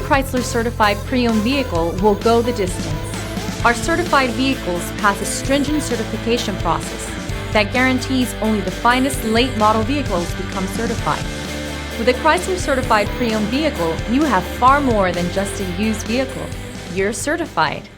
Chrysler certified pre-owned vehicle will go the distance. Our certified vehicles pass a stringent certification process that guarantees only the finest late model vehicles become certified. With a Chrysler certified pre-owned vehicle, you have far more than just a used vehicle. You're certified.